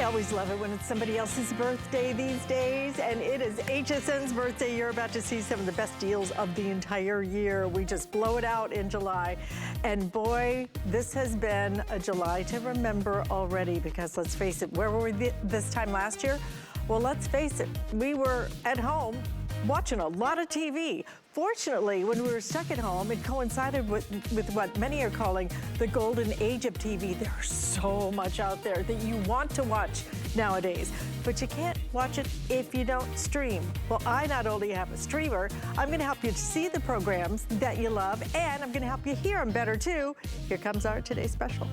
always love it when it's somebody else's birthday these days, and it is HSN's birthday. You're about to see some of the best deals of the entire year. We just blow it out in July. And boy, this has been a July to remember already, because let's face it, where were we this time last year? Well, let's face it, we were at home watching a lot of TV. Fortunately, when we were stuck at home, it coincided with what many are calling the golden age of TV. There's so much out there that you want to watch nowadays, but you can't watch it if you don't stream. Well, I not only have a streamer, I'm gonna help you see the programs that you love, and I'm gonna help you hear them better too. Here comes our today's special.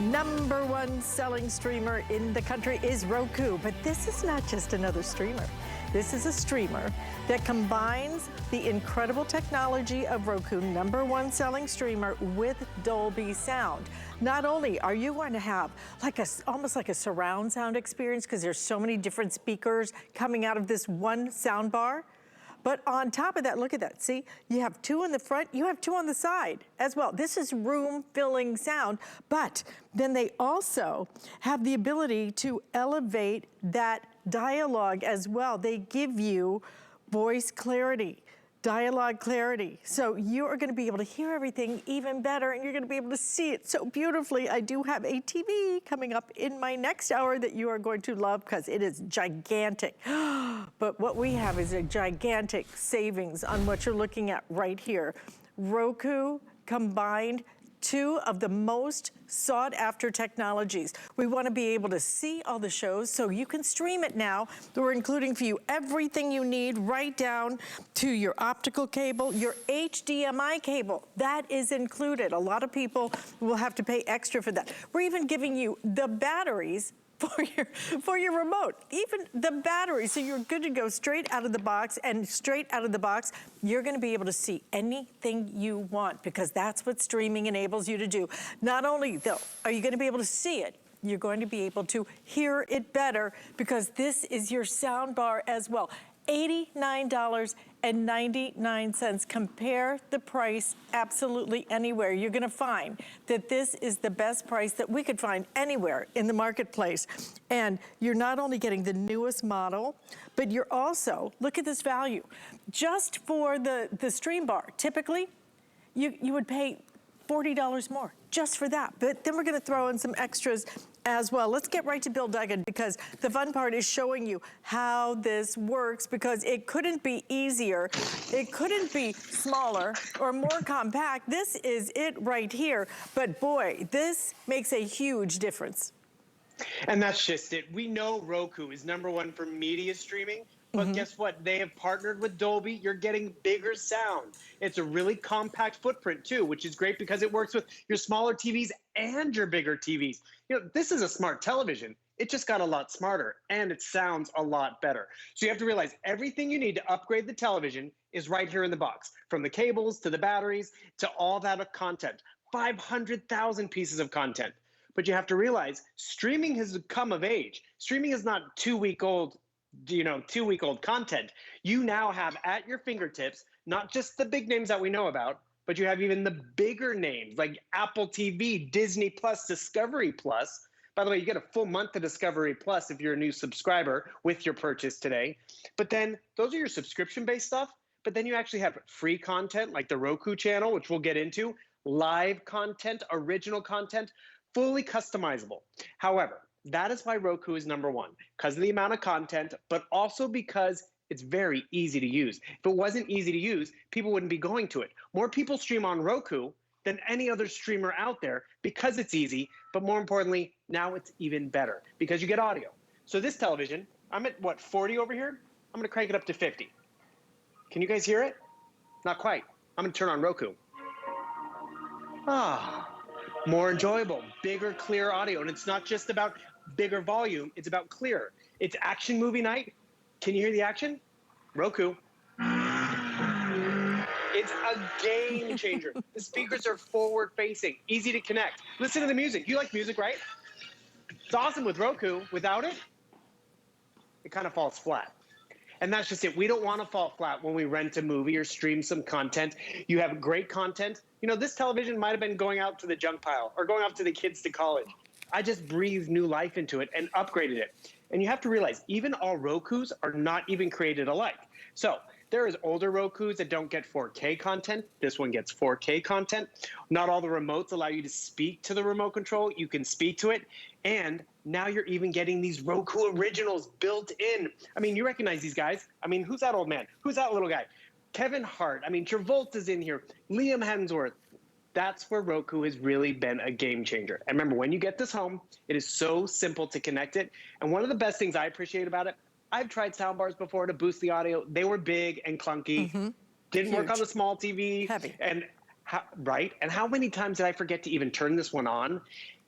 Number one selling streamer in the country is Roku, but this is not just another streamer. This is a streamer that combines the incredible technology of Roku, number one selling streamer, with Dolby sound. Not only are you going to have almost like a surround sound experience, because there's so many different speakers coming out of this one sound bar, but on top of that, look at that. See, you have two in the front, you have two on the side as well. This is room-filling sound, but then they also have the ability to elevate that dialogue as well. They give you voice clarity, dialogue clarity. So you are gonna be able to hear everything even better, and you're gonna be able to see it so beautifully. I do have a TV coming up in my next hour that you are going to love, because it is gigantic. But what we have is a gigantic savings on what you're looking at right here. Roku combined two of the most sought after technologies. We want to be able to see all the shows, so you can stream it now. We're including for you everything you need, right down to your optical cable, your HDMI cable. That is included. A lot of people will have to pay extra for that. We're even giving you the batteries for your remote, even the battery, so you're good to go straight out of the box. And straight out of the box, you're gonna be able to see anything you want, because that's what streaming enables you to do. Not only though are you gonna be able to see it, you're going to be able to hear it better, because this is your sound bar as well. $89.99. Compare the price absolutely anywhere. You're gonna find that this is the best price that we could find anywhere in the marketplace. And you're not only getting the newest model, but you're also, look at this value. Just for the stream bar, typically, you would pay $40 more just for that. But then we're gonna throw in some extras as well. Let's get right to Bill Duggan, because the fun part is showing you how this works, because it couldn't be easier. It couldn't be smaller or more compact. This is it right here. But boy, this makes a huge difference. And that's just it. We know Roku is number one for media streaming, but guess what? They have partnered with Dolby. You're getting bigger sound. It's a really compact footprint too, which is great because it works with your smaller TVs and your bigger TVs. You know, this is a smart television. It just got a lot smarter, and it sounds a lot better. So you have to realize everything you need to upgrade the television is right here in the box, from the cables to the batteries to all that content. 500,000 pieces of content. But you have to realize streaming has come of age. Streaming is not two-week-old content. You now have at your fingertips not just the big names that we know about, but you have even the bigger names like Apple TV, Disney Plus, Discovery Plus. By the way, you get a full month of Discovery Plus if you're a new subscriber with your purchase today. But then those are your subscription-based stuff. But then you actually have free content like the Roku channel, which we'll get into, live content, original content, fully customizable. However, that is why Roku is number one, because of the amount of content, but also because it's very easy to use. If it wasn't easy to use, people wouldn't be going to it. More people stream on Roku than any other streamer out there because it's easy, but more importantly, now it's even better because you get audio. So this television, I'm at what, 40 over here? I'm gonna crank it up to 50. Can you guys hear it? Not quite. I'm gonna turn on Roku. More enjoyable, bigger, clear audio. And it's not just about bigger volume, it's about clear. It's action movie night. Can you hear the action? Roku. It's a game changer. The speakers are forward facing, easy to connect. Listen to the music. You like music, right? It's awesome with Roku. Without it, it kind of falls flat. And that's just it. We don't want to fall flat when we rent a movie or stream some content. You have great content. You know, this television might have been going out to the junk pile or going off to the kids to college. I just breathed new life into it and upgraded it. And you have to realize, even all Rokus are not even created alike. So there is older Rokus that don't get 4K content. This one gets 4K content. Not all the remotes allow you to speak to the remote control. You can speak to it. And now you're even getting these Roku originals built in. I mean, you recognize these guys. I mean, who's that old man? Who's that little guy? Kevin Hart. I mean, Travolta's in here. Liam Hemsworth. That's where Roku has really been a game changer. And remember, when you get this home, it is so simple to connect it. And one of the best things I appreciate about it, I've tried soundbars before to boost the audio. They were big and clunky. Didn't work on the small TV. Heavy. And right? And how many times did I forget to even turn this one on?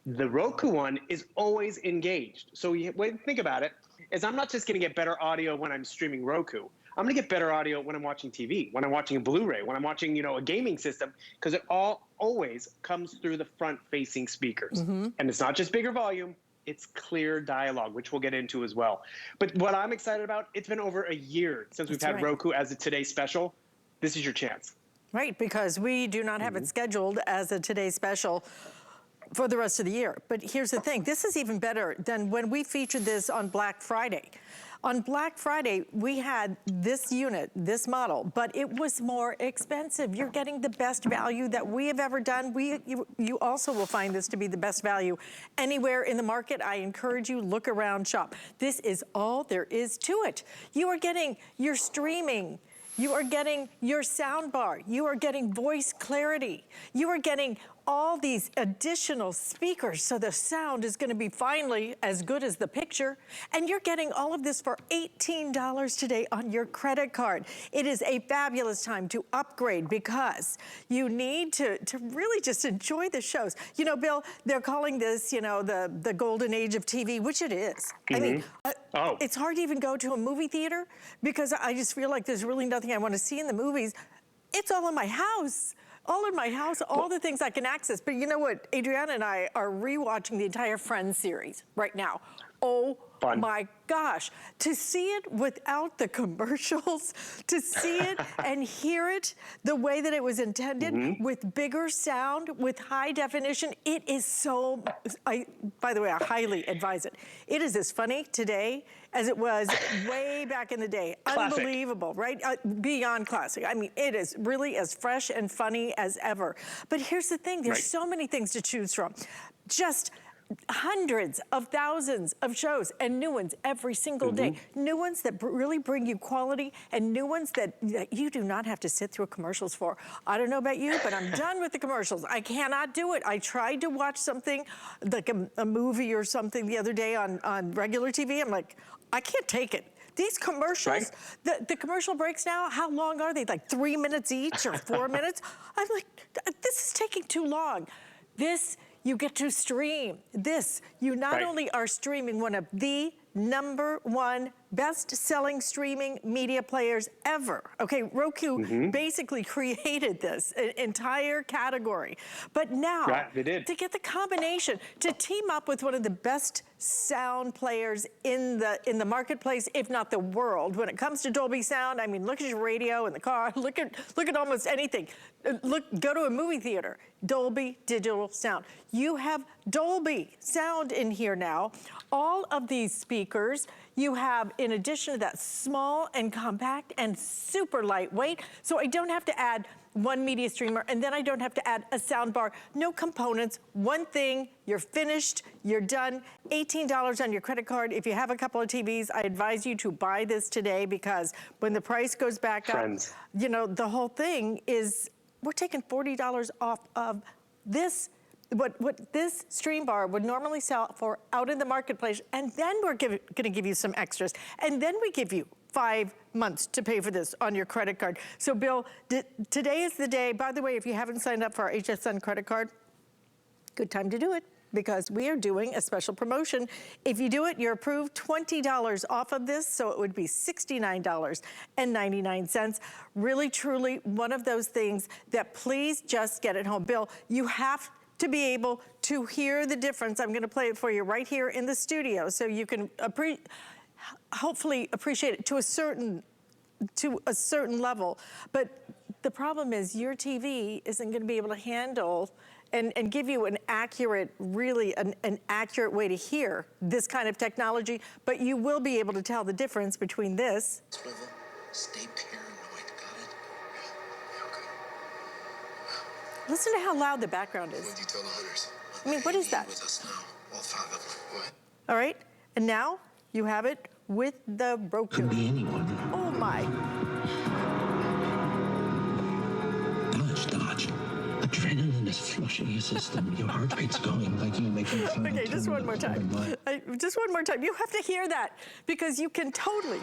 The Roku one is always engaged. So when you think about it, is I'm not just going to get better audio when I'm streaming Roku. I'm going to get better audio when I'm watching TV, when I'm watching a Blu-ray, when I'm watching, you know, a gaming system, because it all always comes through the front-facing speakers. And it's not just bigger volume, it's clear dialogue, which we'll get into as well. But what I'm excited about, it's been over a year since we've had Roku as a Today Special. This is your chance. Right, because we do not have it scheduled as a Today Special for the rest of the year. But here's the thing, this is even better than when we featured this on Black Friday. On Black Friday, we had this unit, this model, but it was more expensive. You're getting the best value that we have ever done. You also will find this to be the best value anywhere in the market. I encourage you, look around, shop. This is all there is to it. You are getting your streaming. You are getting your sound bar. You are getting voice clarity. You are getting all these additional speakers, so the sound is gonna be finally as good as the picture. And you're getting all of this for $18 today on your credit card. It is a fabulous time to upgrade because you need to really just enjoy the shows. You know, Bill, they're calling this, you know, the golden age of TV, which it is. I mean, it's hard to even go to a movie theater because I just feel like there's really nothing I want to see in the movies. It's all in my house. All in my house, all the things I can access. But you know what? Adriana and I are rewatching the entire Friends series right now. Oh my gosh. To see it without the commercials, to see it and hear it the way that it was intended, with bigger sound, with high definition, it is so, by the way, I highly advise it. It is as funny today as it was way back in the day. Classic. Unbelievable, right? Beyond classic. I mean, it is really as fresh and funny as ever. But here's the thing, there's so many things to choose from. Just hundreds of thousands of shows and new ones every single day. New ones that really bring you quality and new ones that you do not have to sit through commercials for. I don't know about you, but I'm done with the commercials. I cannot do it. I tried to watch something like a movie or something the other day on regular TV. I'm like, I can't take it. These commercials, the commercial breaks now, how long are they? Like 3 minutes each or 4 minutes? I'm like, this is taking too long. This, you get to stream. This, you not only are streaming one of the #1 best-selling streaming media players ever. Okay, Roku basically created this entire category. But now, they did. to get the combination, to team up with one of the best sound players in the marketplace, if not the world, when it comes to Dolby sound, I mean, look at your radio in the car, look at almost anything. Go to a movie theater, Dolby digital sound. You have Dolby sound in here now. All of these speakers, you have, in addition to that, small and compact and super lightweight, so I don't have to add one media streamer, and then I don't have to add a sound bar. No components, one thing, you're finished, you're done. $18 on your credit card. If you have a couple of TVs, I advise you to buy this today because when the price goes back up, you know, the whole thing is, we're taking $40 off of this. What this stream bar would normally sell for out in the marketplace, and then we're gonna give you some extras, and then we give you 5 months to pay for this on your credit card. So Bill, today is the day. By the way, if you haven't signed up for our HSN credit card, good time to do it because we are doing a special promotion. If you do it, you're approved $20 off of this, so it would be $69.99. Really, truly one of those things that please just get it home. Bill, you have to be able to hear the difference. I'm gonna play it for you right here in the studio so you can hopefully appreciate it to a certain level. But the problem is your TV isn't going to be able to handle and give you an accurate, really an accurate way to hear this kind of technology, but you will be able to tell the difference between this. Stay paranoid, got it? Yeah, okay. Listen to how loud the background is. When did you tell the hunters? I mean, what is that? With us now, all 5 of them. What? All right, and now you have it with the Roku. Could be anyone. Oh my. Dodge. Adrenaline is flushing your system. Your heart rate's going like you're making fun. Okay, just one more time. Just one more time. You have to hear that because you can totally.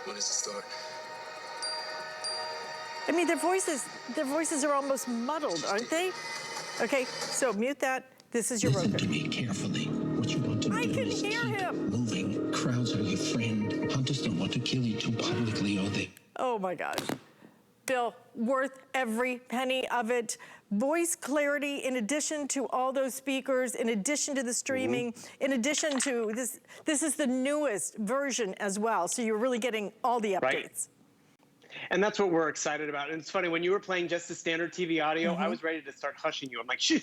When does it start? I mean, their voices are almost muddled, aren't they? Okay, so mute that. This is your Roku. Listen to me carefully. What you want to do is hear keep him. moving. Crowds are your friend. Hunters don't want to kill you too publicly, or they... Oh my gosh. Bill, worth every penny of it. Voice clarity in addition to all those speakers, in addition to the streaming, in addition to this is the newest version as well. So you're really getting all the updates. Right. And that's what we're excited about. And it's funny, when you were playing just the standard TV audio, I was ready to start hushing you. I'm like, shh,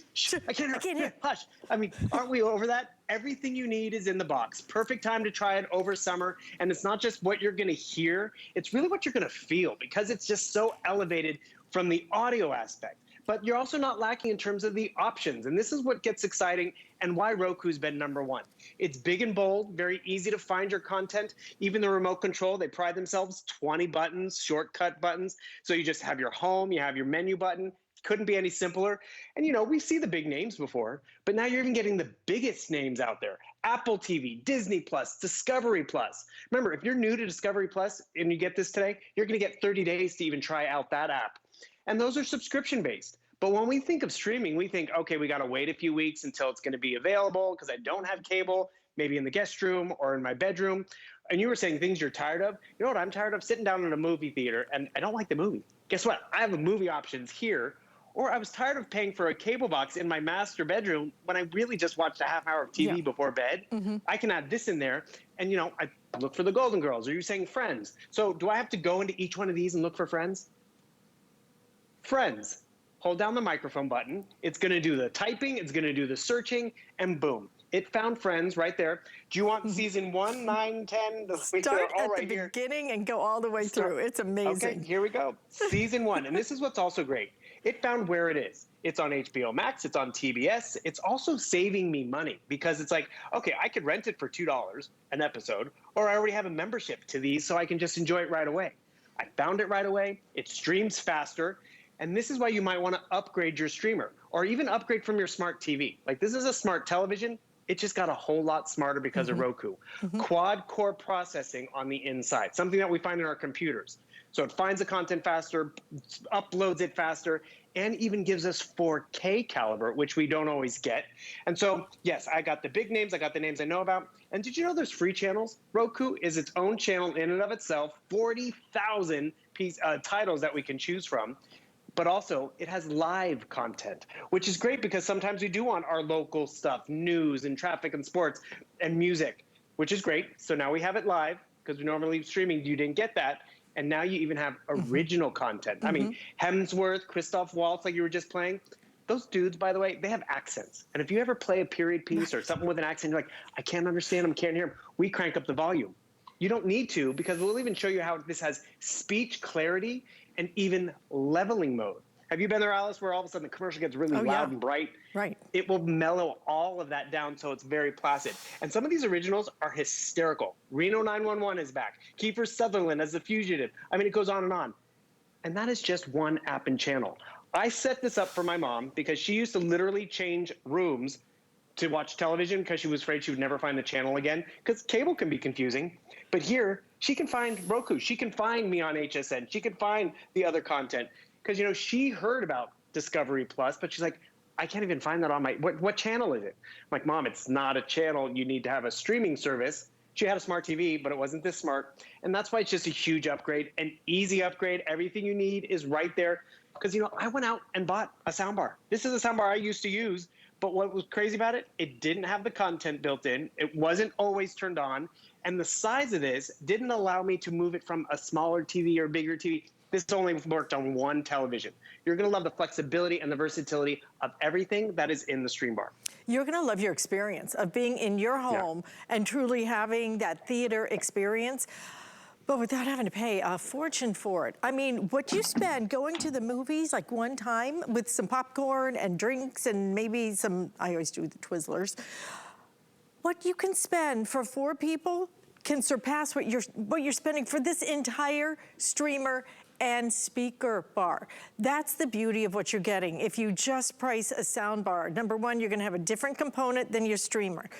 I can't hear. Hush. I mean, aren't we over that? Everything you need is in the box. Perfect time to try it over summer. And it's not just what you're going to hear. It's really what you're going to feel, because it's just so elevated from the audio aspect. But you're also not lacking in terms of the options. And this is what gets exciting and why Roku's been #1. It's big and bold, very easy to find your content. Even the remote control, they pride themselves, 20 buttons, shortcut buttons. So you just have your home, you have your menu button. Couldn't be any simpler. And, you know, we see the big names before, but now you're even getting the biggest names out there. Apple TV, Disney Plus, Discovery Plus. Remember, if you're new to Discovery Plus and you get this today, you're going to get 30 days to even try out that app. And those are subscription-based. But when we think of streaming, we think, okay, we got to wait a few weeks until it's going to be available because I don't have cable, maybe in the guest room or in my bedroom. And you were saying things you're tired of. You know what I'm tired of? Sitting down in a movie theater and I don't like the movie. Guess what? I have movie options here. Or I was tired of paying for a cable box in my master bedroom when I really just watched a half hour of TV before bed. I can add this in there. And, you know, I look for the Golden Girls. Are you saying Friends? So do I have to go into each one of these and look for Friends? Friends. Hold down the microphone button. It's going to do the typing. It's going to do the searching. And boom. It found Friends right there. Do you want season 1, 9, 10? Start at the beginning and go all the way through. It's amazing. Okay, here we go. Season 1. And this is what's also great. It found where it is. It's on HBO Max. It's on TBS. It's also saving me money because it's like, okay, I could rent it for $2 an episode, or I already have a membership to these so I can just enjoy it right away. I found it right away. It streams faster. And this is why you might want to upgrade your streamer or even upgrade from your smart TV. Like, this is a smart television. It just got a whole lot smarter because of Roku. Quad core processing on the inside, something that we find in our computers. So it finds the content faster, uploads it faster, and even gives us 4K caliber, which we don't always get. And so, yes, I got the big names. I got the names I know about. And did you know there's free channels? Roku is its own channel in and of itself, 40,000 titles that we can choose from. But also, it has live content, which is great because sometimes we do want our local stuff, news and traffic and sports and music, which is great. So now we have it live because we normally streaming, you didn't get that. And now you even have original content. I mean, Hemsworth, Christoph Waltz, like you were just playing, those dudes, by the way, they have accents. And if you ever play a period piece or something with an accent, you're like, I can't understand them, can't hear them. We crank up the volume. You don't need to, because we'll even show you how this has speech clarity and even leveling mode. Have you been there, Alice, where all of a sudden the commercial gets really loud and bright? Right. It will mellow all of that down so it's very placid. And some of these originals are hysterical. Reno 911 is back. Kiefer Sutherland as the fugitive. I mean, it goes on and on. And that is just one app and channel. I set this up for my mom because she used to literally change rooms to watch television because she was afraid she would never find the channel again, because cable can be confusing. But here, she can find Roku. She can find me on HSN. She can find the other content. Because, you know, she heard about Discovery Plus, but she's like, I can't even find that on my, what channel is it? I'm like, Mom, it's not a channel. You need to have a streaming service. She had a smart TV, but it wasn't this smart. And that's why it's just a huge upgrade, an easy upgrade. Everything you need is right there. Because, you know, I went out and bought a soundbar. This is a soundbar I used to use But what was crazy about it, it didn't have the content built in. It wasn't always turned on. And the size of this didn't allow me to move it from a smaller TV or bigger TV. This only worked on one television. You're going to love the flexibility and the versatility of everything that is in the Stream Bar. You're going to love your experience of being in your home and truly having that theater experience, but without having to pay a fortune for it. I mean, what you spend going to the movies like one time with some popcorn and drinks and maybe some, I always do the Twizzlers, what you can spend for 4 people can surpass what you're spending for this entire streamer and speaker bar. That's the beauty of what you're getting. If you just price a sound bar, number one, you're gonna have a different component than your streamer.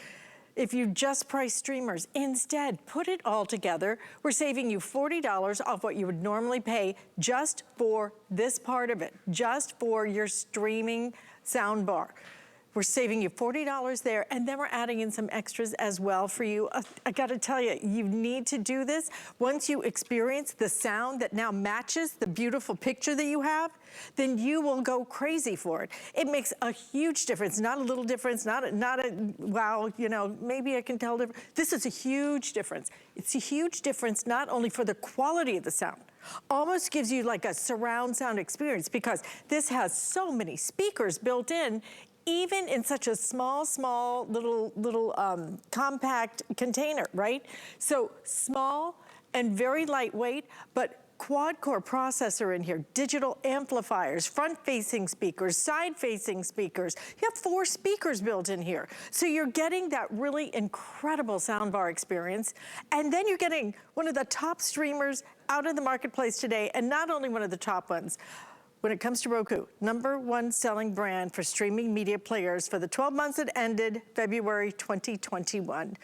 If you just price streamers, instead, put it all together. We're saving you $40 off what you would normally pay just for this part of it, just for your streaming sound bar. We're saving you $40 there, and then we're adding in some extras as well for you. I gotta tell you, you need to do this. Once you experience the sound that now matches the beautiful picture that you have, then you will go crazy for it. It makes a huge difference, not a little difference, not a wow, you know, maybe I can tell difference. This is a huge difference. It's a huge difference not only for the quality of the sound, almost gives you like a surround sound experience because this has so many speakers built in, even in such a small little compact container, right? So small and very lightweight, but quad-core processor in here, digital amplifiers, front-facing speakers, side-facing speakers. You have 4 speakers built in here. So you're getting that really incredible soundbar experience. And then you're getting one of the top streamers out in the marketplace today, and not only one of the top ones. When it comes to Roku, #1 selling brand for streaming media players for the 12 months that ended February 2021.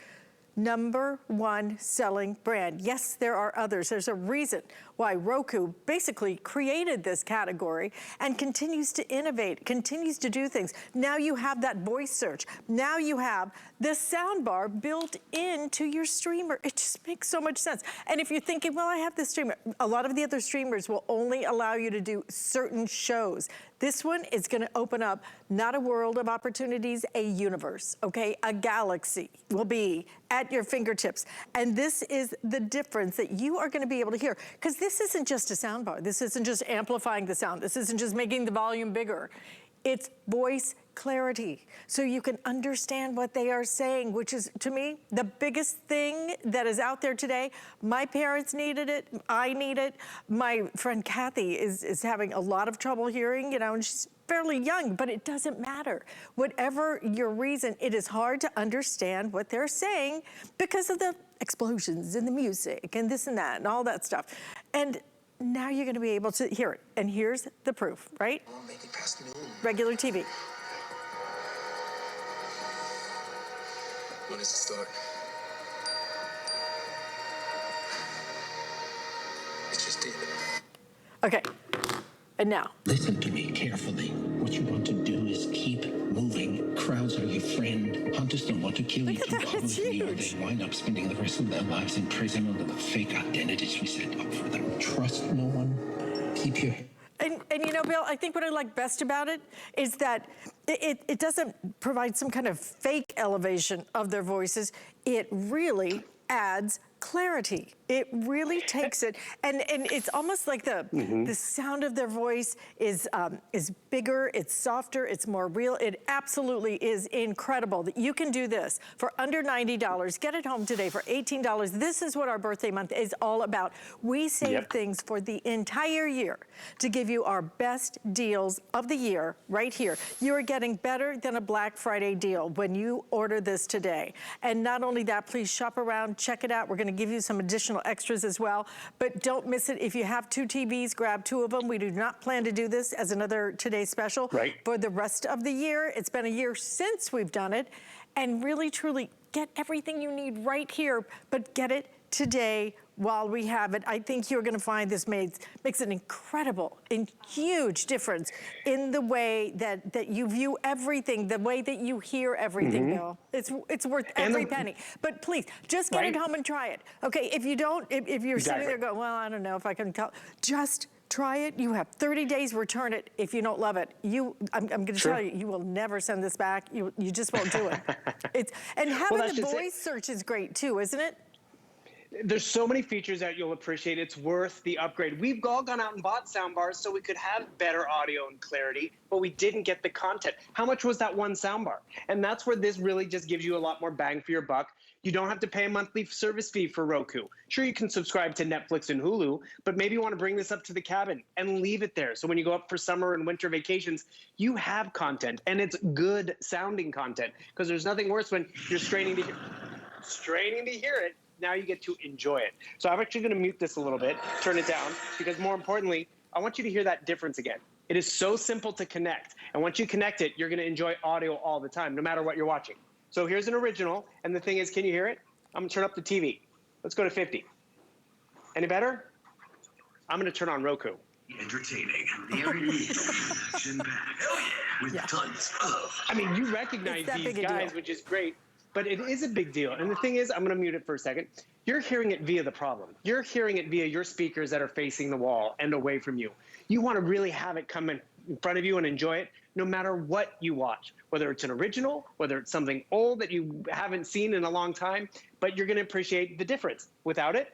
#1 selling brand. Yes, there are others. There's a reason why Roku basically created this category and continues to innovate, continues to do things. Now you have that voice search. Now you have the soundbar built into your streamer. It just makes so much sense. And if you're thinking, well, I have this streamer, a lot of the other streamers will only allow you to do certain shows. This one is gonna open up not a world of opportunities, a universe, okay? A galaxy will be at your fingertips. And this is the difference that you are gonna be able to hear. Because this isn't just a soundbar. This isn't just amplifying the sound. This isn't just making the volume bigger. It's voice clarity. So you can understand what they are saying, which is, to me, the biggest thing that is out there today. My parents needed it. I need it. My friend Kathy is having a lot of trouble hearing, you know, and she's fairly young, but it doesn't matter. Whatever your reason, it is hard to understand what they're saying because of the explosions and the music and this and that and all that stuff. And now you're gonna be able to hear it. And here's the proof, right? Make it past noon. Regular TV. When does it start? It just did. Okay, and now. Listen to me carefully. What you want to do is keep moving. Crowds are your friend. Hunters don't want to kill you Look at too that, it's closely, or huge. they wind up spending the rest of their lives in prison under the fake identities we set up for them. Trust no one. Keep your... And you know, Bill, I think what I like best about it is that it doesn't provide some kind of fake elevation of their voices. It really adds clarity. It really takes it, and it's almost like the sound of their voice is bigger, it's softer, it's more real. It absolutely is incredible that you can do this for under $90. Get it home today for $18. This is what our birthday month is all about. We save things for the entire year to give you our best deals of the year right here. You are getting better than a Black Friday deal when you order this today. And not only that, please shop around, check it out. We're gonna give you some additional extras as well, but don't miss it. If you have 2 TVs, grab 2 of them. We do not plan to do this as another Today Special for the rest of the year. It's been a year since we've done it, and really, truly, get everything you need right here, but get it today while we have it. I think you're gonna find this makes an incredible and huge difference in the way that you view everything, the way that you hear everything, Bill. It's worth every penny. But please, just get it home and try it. Okay, if you don't, if you're sitting there going, well, I don't know if I can tell, just Try it. You have 30 days, return it if you don't love it. I'm gonna tell you, you will never send this back. You just won't do it. And having the voice search is great too, isn't it? There's so many features that you'll appreciate. It's worth the upgrade. We've all gone out and bought sound bars so we could have better audio and clarity, but we didn't get the content. How much was that one sound bar? And that's where this really just gives you a lot more bang for your buck. You don't have to pay a monthly service fee for Roku. Sure, you can subscribe to Netflix and Hulu, but maybe you want to bring this up to the cabin and leave it there. So when you go up for summer and winter vacations, you have content, and it's good sounding content, because there's nothing worse when you're straining to hear it. Now you get to enjoy it. So I'm actually going to mute this a little bit, turn it down, because more importantly, I want you to hear that difference again. It is so simple to connect. And once you connect it, you're going to enjoy audio all the time, no matter what you're watching. So here's an original. And the thing is, can you hear it? I'm going to turn up the TV. Let's go to 50. Any better? I'm going to turn on Roku. Entertaining. Action-packed. With tons of. I mean, you recognize these guys, which is great. But it is a big deal. And the thing is, I'm going to mute it for a second. You're hearing it via the problem. You're hearing it via your speakers that are facing the wall and away from you. You want to really have it come in front of you and enjoy it no matter what you watch, whether it's an original, whether it's something old that you haven't seen in a long time, but you're going to appreciate the difference. Without it,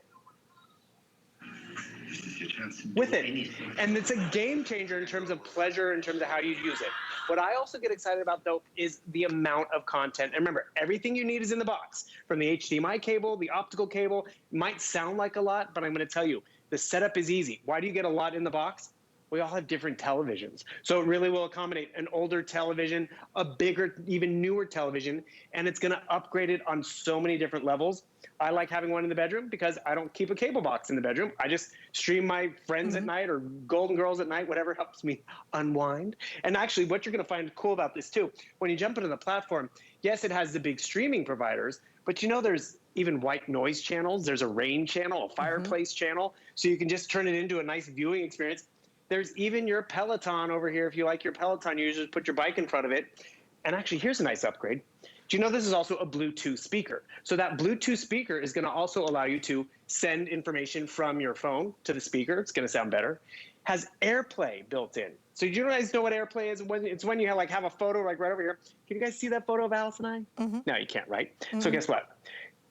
with it. And it's a game changer in terms of pleasure, in terms of how you use it. What I also get excited about, though, is the amount of content. And remember, everything you need is in the box. From the HDMI cable, the optical cable. It might sound like a lot, but I'm going to tell you, the setup is easy. Why do you get a lot in the box? We all have different televisions. So it really will accommodate an older television, a bigger, even newer television, and it's going to upgrade it on so many different levels. I like having one in the bedroom because I don't keep a cable box in the bedroom. I just stream my Friends at night or Golden Girls at night, whatever helps me unwind. And actually, what you're going to find cool about this too, when you jump into the platform, yes, it has the big streaming providers, but you know there's even white noise channels. There's a rain channel, a fireplace channel, so you can just turn it into a nice viewing experience. There's even your Peloton over here. If you like your Peloton, you just put your bike in front of it. And actually, here's a nice upgrade. Do you know this is also a Bluetooth speaker? So that Bluetooth speaker is going to also allow you to send information from your phone to the speaker. It's going to sound better. Has AirPlay built in. So do you guys know what AirPlay is? It's when you have a photo like right over here. Can you guys see that photo of Alice and I? No, you can't, right? So guess what?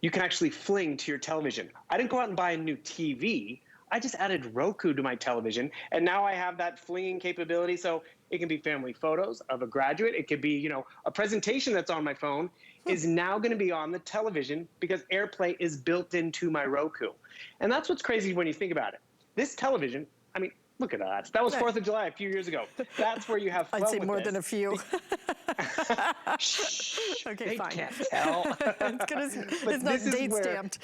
You can actually fling to your television. I didn't go out and buy a new TV. I just added Roku to my television, and now I have that flinging capability. So it can be family photos of a graduate. It could be, a presentation that's on my phone is now going to be on the television because AirPlay is built into my Roku. And that's what's crazy when you think about it. This television, I mean, look at that. That was 4th of July a few years ago. That's where you have fun. I'd say more than a few. Okay, fine. Can't tell. it's not date stamped.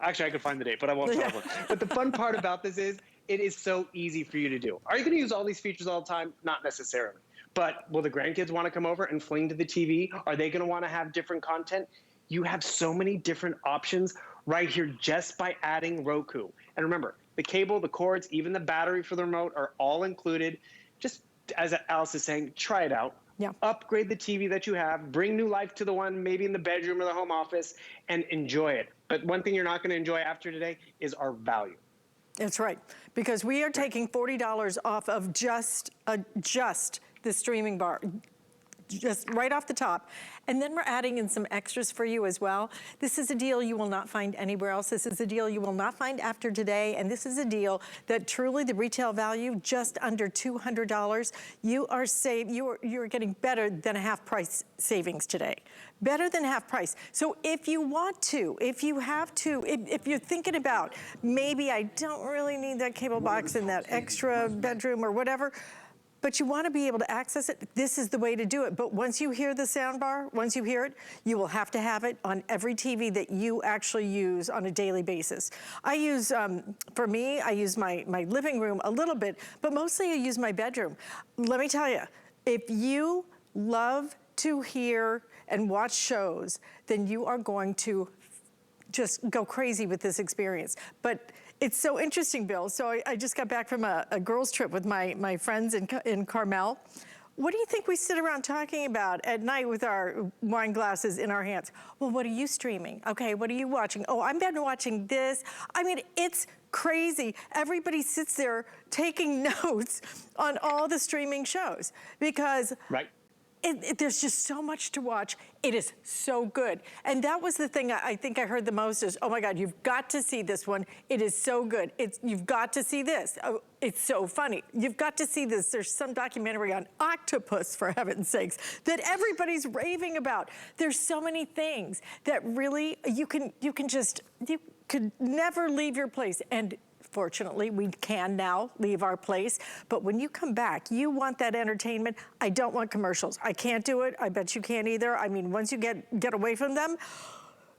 Actually, I could find the date, but I won't tell one. But the fun part about this is it is so easy for you to do. Are you going to use all these features all the time? Not necessarily. But will the grandkids want to come over and fling to the TV? Are they going to want to have different content? You have so many different options right here just by adding Roku. And remember, the cable, the cords, even the battery for the remote are all included. Just as Alice is saying, try it out. Yeah. Upgrade the TV that you have, bring new life to the one maybe in the bedroom or the home office, and enjoy it. But one thing you're not going to enjoy after today is our value. That's right, because we are taking $40 off of just the streaming bar. Just right off the top. And then we're adding in some extras for you as well. This is a deal you will not find anywhere else. This is a deal you will not find after today. And this is a deal that truly the retail value, just under $200, you're getting better than a half price savings today. Better than half price. So if you want to, if you have to, if you're thinking about, maybe I don't really need that cable box in that extra bedroom or whatever, but you want to be able to access it, this is the way to do it. But once you hear the sound bar, once you hear it, you will have to have it on every TV that you actually use on a daily basis. I use, for me, I use my living room a little bit, but mostly I use my bedroom. Let me tell you, if you love to hear and watch shows, then you are going to just go crazy with this experience. But it's so interesting, Bill. So I just got back from a girls' trip with my friends in Carmel. What do you think we sit around talking about at night with our wine glasses in our hands? Well, what are you streaming? Okay, what are you watching? Oh, I've been watching this. I mean, it's crazy. Everybody sits there taking notes on all the streaming shows because Right. there's just so much to watch. It is so good. And that was the thing I think I heard the most is, oh my God, you've got to see this one. It is so good. You've got to see this. Oh, it's so funny. You've got to see this. There's some documentary on octopus, for heaven's sakes, that everybody's raving about. There's so many things that really, you could never leave your place. And fortunately, we can now leave our place. But when you come back, you want that entertainment. I don't want commercials. I can't do it. I bet you can't either. I mean, once you get away from them,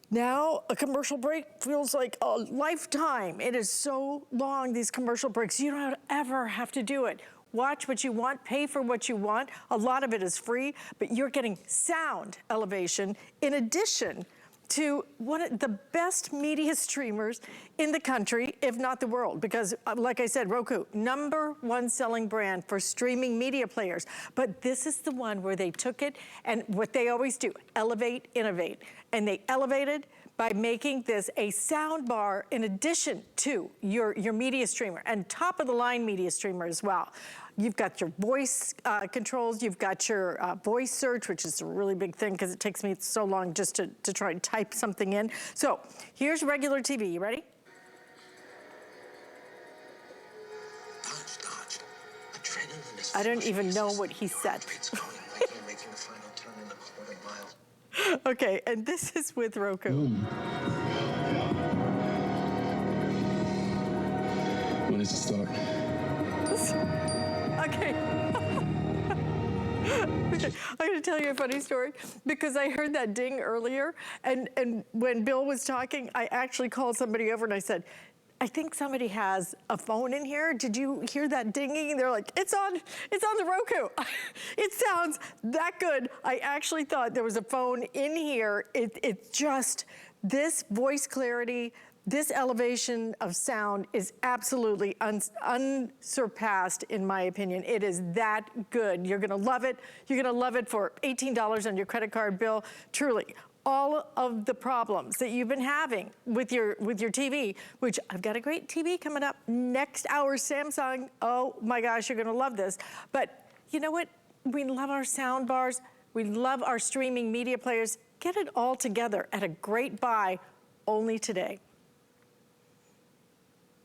now a commercial break feels like a lifetime. It is so long, these commercial breaks. You don't ever have to do it. Watch what you want, pay for what you want. A lot of it is free, but you're getting sound elevation in addition to one of the best media streamers in the country, if not the world, because like I said, Roku, #1 selling brand for streaming media players. But this is the one where they took it and what they always do, elevate, innovate. And they elevated by making this a sound bar in addition to your media streamer and top of the line media streamer as well. You've got your voice controls, you've got your voice search, which is a really big thing because it takes me so long just to try and type something in. So here's regular TV, you ready? Dodge. Adrenaline is I don't even know what he said. It's going like you're making the final turn in the quarter mile. Okay, and this is with Roku. When does it start? Okay. Okay. I'm gonna tell you a funny story because I heard that ding earlier and when Bill was talking, I actually called somebody over and I said, I think somebody has a phone in here. Did you hear that dinging? And they're like, it's on the Roku. It sounds that good. I actually thought there was a phone in here. It just, this voice clarity, this elevation of sound is absolutely unsurpassed in my opinion. It is that good. You're gonna love it. You're gonna love it for $18 on your credit card bill. Truly, all of the problems that you've been having with your TV, which I've got a great TV coming up next hour, Samsung. Oh my gosh, you're gonna love this. But you know what? We love our sound bars. We love our streaming media players. Get it all together at a great buy only today.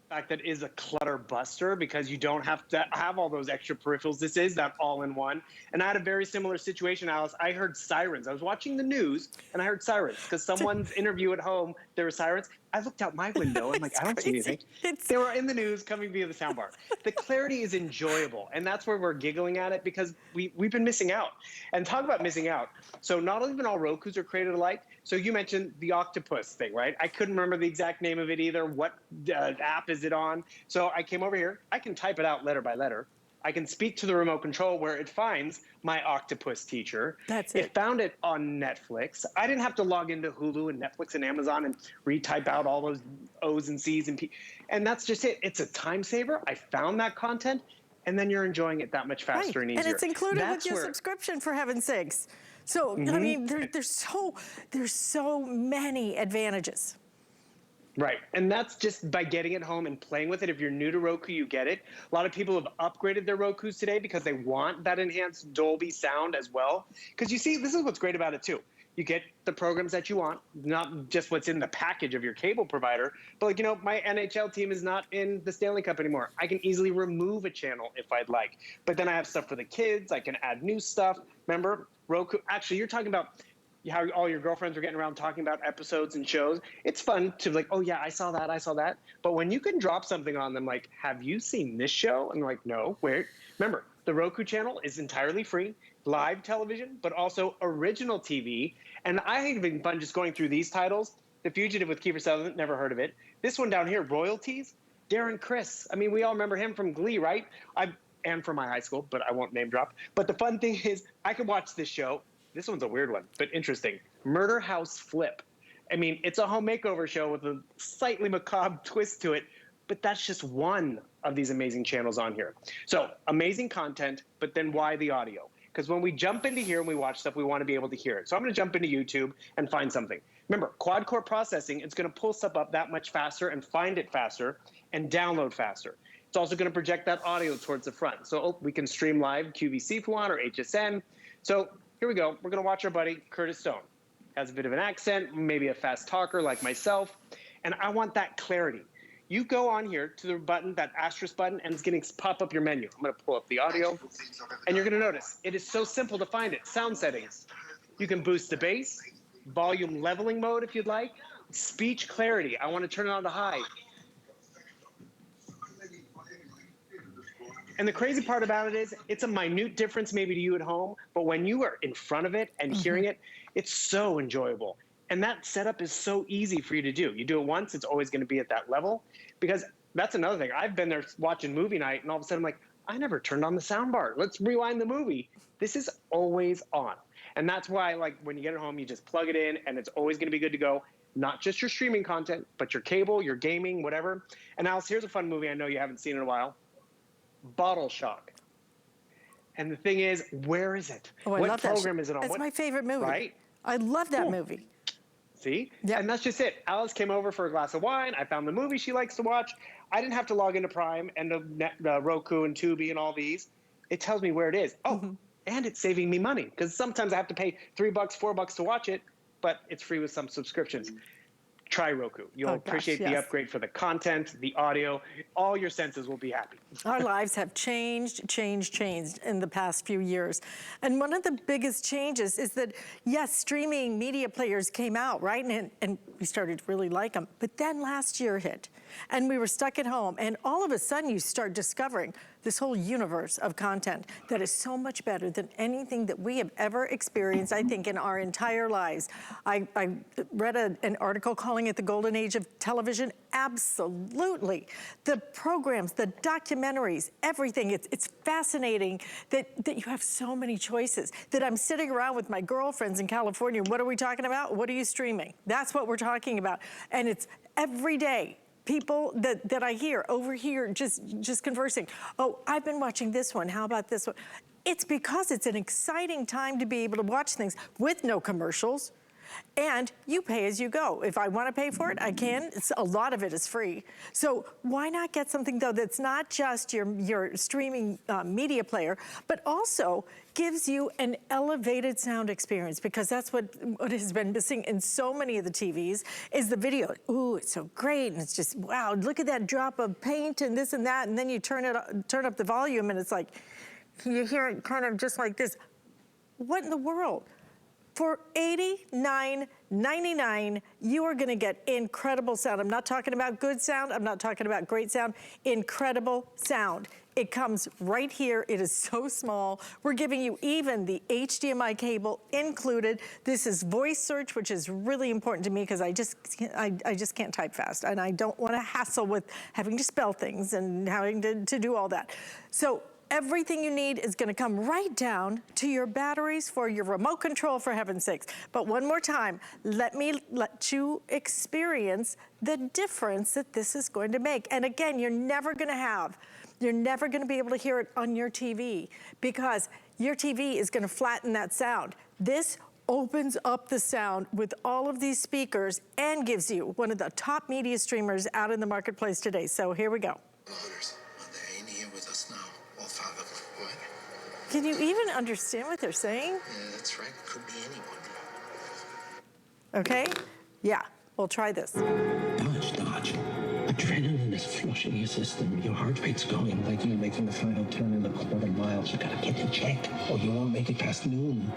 Fact that is a clutter buster because you don't have to have all those extra peripherals. This is that all-in-one. And I had a very similar situation, Alice. I heard sirens. I was watching the news and I heard sirens because someone's interview at home, there were sirens. I looked out my window. I'm like, I don't see anything. They were in the news coming via the soundbar. The clarity is enjoyable. And that's where we're giggling at it because we've been missing out. And talk about missing out. So not even all Rokus are created alike. So you mentioned the octopus thing, right? I couldn't remember the exact name of it either. What app is it on? So I came over here. I can type it out letter by letter. I can speak to the remote control where it finds my octopus teacher. That's it. It found it on Netflix. I didn't have to log into Hulu and Netflix and Amazon and retype out all those O's and C's and P. And that's just it. It's a time saver. I found that content, and then you're enjoying it that much faster and easier. And it's included with your subscription, for heaven's sakes. So, I mean, there's so many advantages. Right, and that's just by getting it home and playing with it. If you're new to Roku, you get it. A lot of people have upgraded their Rokus today because they want that enhanced Dolby sound as well. Because you see, this is what's great about it too. You get the programs that you want, not just what's in the package of your cable provider, but like, you know, my NHL team is not in the Stanley Cup anymore. I can easily remove a channel if I'd like. But then I have stuff for the kids. I can add new stuff. Remember, Roku, actually, you're talking about how all your girlfriends are getting around talking about episodes and shows. It's fun to like, oh yeah, I saw that. But when you can drop something on them like, have you seen this show? And like, no, where? Remember, the Roku channel is entirely free, live television, but also original TV. And I had been fun just going through these titles. The Fugitive with Kiefer Sutherland, never heard of it. This one down here, Royalties, Darren Criss. I mean, we all remember him from Glee, right? And from my high school, but I won't name drop. But the fun thing is I could watch this show. This one's a weird one, but interesting. Murder House Flip. I mean, it's a home makeover show with a slightly macabre twist to it, but that's just one of these amazing channels on here. So amazing content, but then why the audio? because when we jump into here and we watch stuff, we want to be able to hear it. So I'm going to jump into YouTube and find something. Remember, quad core processing, it's going to pull stuff up that much faster and find it faster and download faster. It's also going to project that audio towards the front. So we can stream live QVC if we want, or HSN. So here we go. We're going to watch our buddy Curtis Stone. Has a bit of an accent, maybe a fast talker like myself. And I want that clarity. You go on here to the button, that asterisk button, and it's going to pop up your menu. I'm going to pull up the audio, and you're going to notice it is so simple to find it. Sound settings. You can boost the bass, volume leveling mode if you'd like, speech clarity. I want to turn it on to high. And the crazy part about it is it's a minute difference maybe to you at home, but when you are in front of it and hearing it, it's so enjoyable. And that setup is so easy for you to do. You do it once, it's always going to be at that level. Because that's another thing. I've been there watching movie night, and all of a sudden I'm like, I never turned on the sound bar. Let's rewind the movie. This is always on. And that's why, like, when you get it home, you just plug it in, and it's always going to be good to go. Not just your streaming content, but your cable, your gaming, whatever. And Alice, here's a fun movie I know you haven't seen in a while. Bottle Shock. And the thing is, where is it? Oh, I what love that program is it on? It's my favorite movie. Right? I love that movie. See? Yep. And that's just it. Alice came over for a glass of wine. I found the movie she likes to watch. I didn't have to log into Prime and Roku and Tubi and all these. It tells me where it is. Oh, and it's saving me money because sometimes I have to pay $3, $4 to watch it, but it's free with some subscriptions. Try Roku. You'll appreciate the upgrade for the content, the audio. All your senses will be happy. Our lives have changed in the past few years. And one of the biggest changes is that, yes, streaming media players came out, right? And we started to really like them. But then last year hit, and we were stuck at home. And all of a sudden, you start discovering this whole universe of content that is so much better than anything that we have ever experienced, I think, in our entire lives. I read an article calling it the golden age of television. Absolutely. The programs, the documentaries, everything. It's fascinating that you have so many choices, that I'm sitting around with my girlfriends in California. What are we talking about? What are you streaming? That's what we're talking about. And it's every day. People that I hear over here just conversing. Oh, I've been watching this one. How about this one? It's because it's an exciting time to be able to watch things with no commercials. And you pay as you go. If I want to pay for it, I can. A lot of it is free. So why not get something, though, that's not just your streaming media player, but also gives you an elevated sound experience, because that's what has been missing in so many of the TVs is the video. Ooh, it's so great, and it's just, wow, look at that drop of paint and this and that, and then you turn up the volume, and it's like, you hear it kind of just like this. What in the world? For $89.99, you are gonna get incredible sound. I'm not talking about good sound, I'm not talking about great sound, incredible sound. It comes right here, it is so small. We're giving you even the HDMI cable included. This is voice search, which is really important to me because I just can't type fast, and I don't wanna hassle with having to spell things and having to do all that. So, everything you need is gonna come right down to your batteries for your remote control, for heaven's sakes. But one more time, let you experience the difference that this is going to make. And again, you're never gonna be able to hear it on your TV because your TV is gonna flatten that sound. This opens up the sound with all of these speakers and gives you one of the top media streamers out in the marketplace today. So here we go. Can you even understand what they're saying? Yeah, that's right. Could be anyone. Okay? Yeah, we'll try this. Dodge. Adrenaline is flushing your system. Your heart rate's going like you're making the final turn in the quarter miles. You gotta get in check, or you won't make it past noon.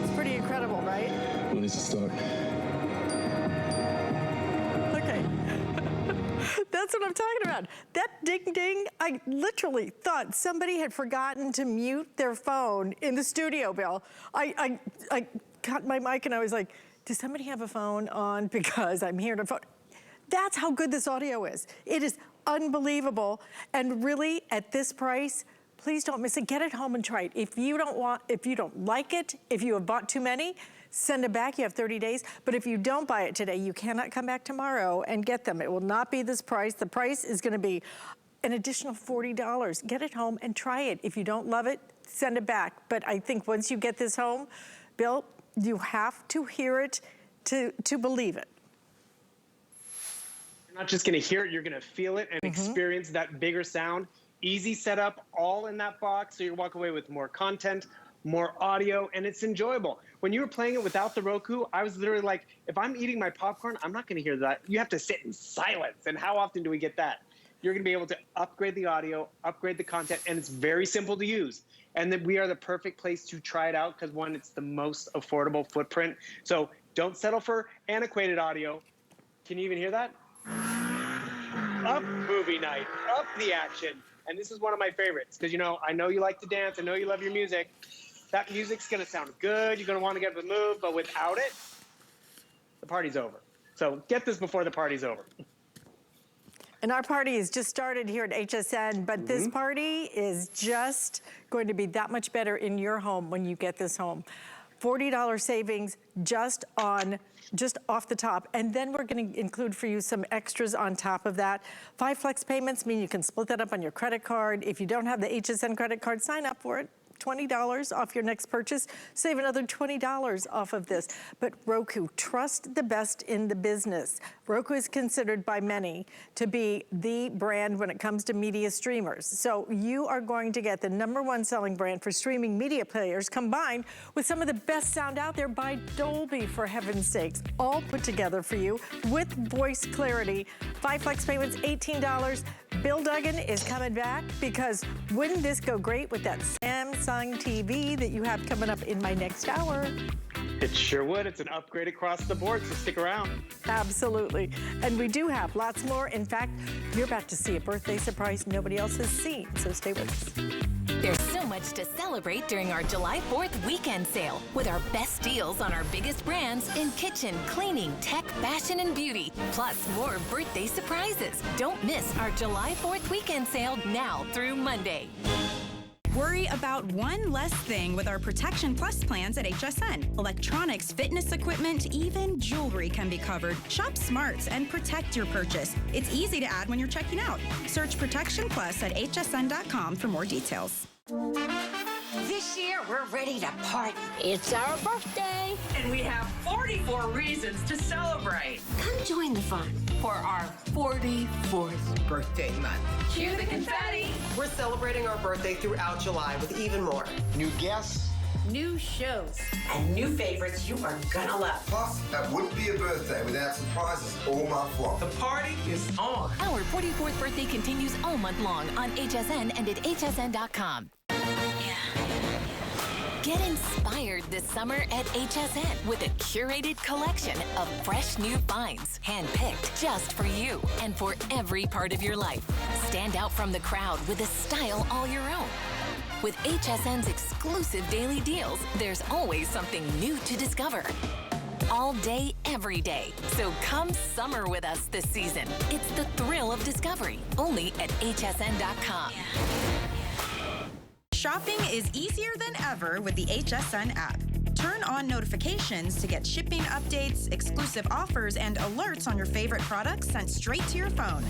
It's pretty incredible, right? When does it start? Okay. That's what I'm talking about. That ding ding, I literally thought somebody had forgotten to mute their phone in the studio, Bill. I got my mic and I was like, does somebody have a phone on because I'm hearing a phone? That's how good this audio is. It is unbelievable. And really, at this price, please don't miss it. Get it home and try it. If you don't like it, if you have bought too many, send it back. You have 30 days. But if you don't buy it today, you cannot come back tomorrow and get them. It will not be this price. The price is going to be an additional $40. Get it home and try it. If you don't love it, send it back. But I think once you get this home, Bill, you have to hear it to believe it. You're not just going to hear it, you're going to feel it and experience that bigger sound. Easy setup, all in that box, so you walk away with more content, more audio, and it's enjoyable. When you were playing it without the Roku, I was literally like, if I'm eating my popcorn, I'm not going to hear that. You have to sit in silence. And how often do we get that? You're going to be able to upgrade the audio, upgrade the content, and it's very simple to use. And then we are the perfect place to try it out because, one, it's the most affordable footprint. So don't settle for antiquated audio. Can you even hear that? Up movie night, up the action. And this is one of my favorites because, you know, I know you like to dance. I know you love your music. That music's going to sound good. You're going to want to get up and move. But without it, the party's over. So get this before the party's over. And our party has just started here at HSN, but this party is just going to be that much better in your home when you get this home. $40 savings just off the top. And then we're going to include for you some extras on top of that. 5 flex payments mean you can split that up on your credit card. If you don't have the HSN credit card, sign up for it. $20 off your next purchase. Save another $20 off of this. But Roku, trust the best in the business. Roku is considered by many to be the brand when it comes to media streamers. So you are going to get the #1 selling brand for streaming media players combined with some of the best sound out there by Dolby, for heaven's sakes, all put together for you with voice clarity. 5 flex payments, $18. Bill Duggan is coming back because wouldn't this go great with that Samsung TV that you have coming up in my next hour? It sure would. It's an upgrade across the board, so stick around. Absolutely. And we do have lots more. In fact, you're about to see a birthday surprise nobody else has seen, so stay with us. There's so much to celebrate during our July 4th weekend sale with our best deals on our biggest brands in kitchen, cleaning, tech, fashion, and beauty, plus more birthday surprises. Don't miss our July 4th weekend sale now through Monday. Worry about one less thing with our Protection Plus plans at HSN. Electronics, fitness equipment, even jewelry can be covered. Shop smarts and protect your purchase. It's easy to add when you're checking out. Search Protection Plus at hsn.com for more details. This year, we're ready to party. It's our birthday. And we have 44 reasons to celebrate. Come join the fun For our 44th birthday month. Cue the confetti. We're celebrating our birthday throughout July with even more. New guests. new shows. And new favorites you are gonna love. Plus, that wouldn't be a birthday without surprises all month long. The party is on. Our 44th birthday continues all month long on HSN and at hsn.com. Get inspired this summer at HSN with a curated collection of fresh new finds, handpicked just for you and for every part of your life. Stand out from the crowd with a style all your own. With HSN's exclusive daily deals, there's always something new to discover. All day, every day. So come summer with us this season. It's the thrill of discovery, only at hsn.com. Shopping is easier than ever with the HSN app. Turn on notifications to get shipping updates, exclusive offers, and alerts on your favorite products sent straight to your phone.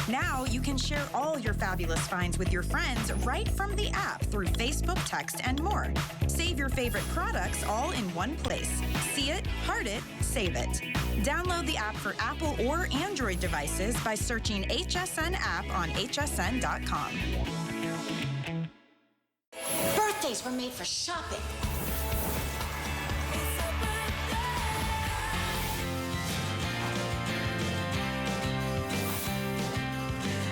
Now you can share all your fabulous finds with your friends right from the app through Facebook, text, and more. Save your favorite products all in one place. See it, heart it, save it. Download the app for Apple or Android devices by searching HSN app on hsn.com. Birthdays were made for shopping.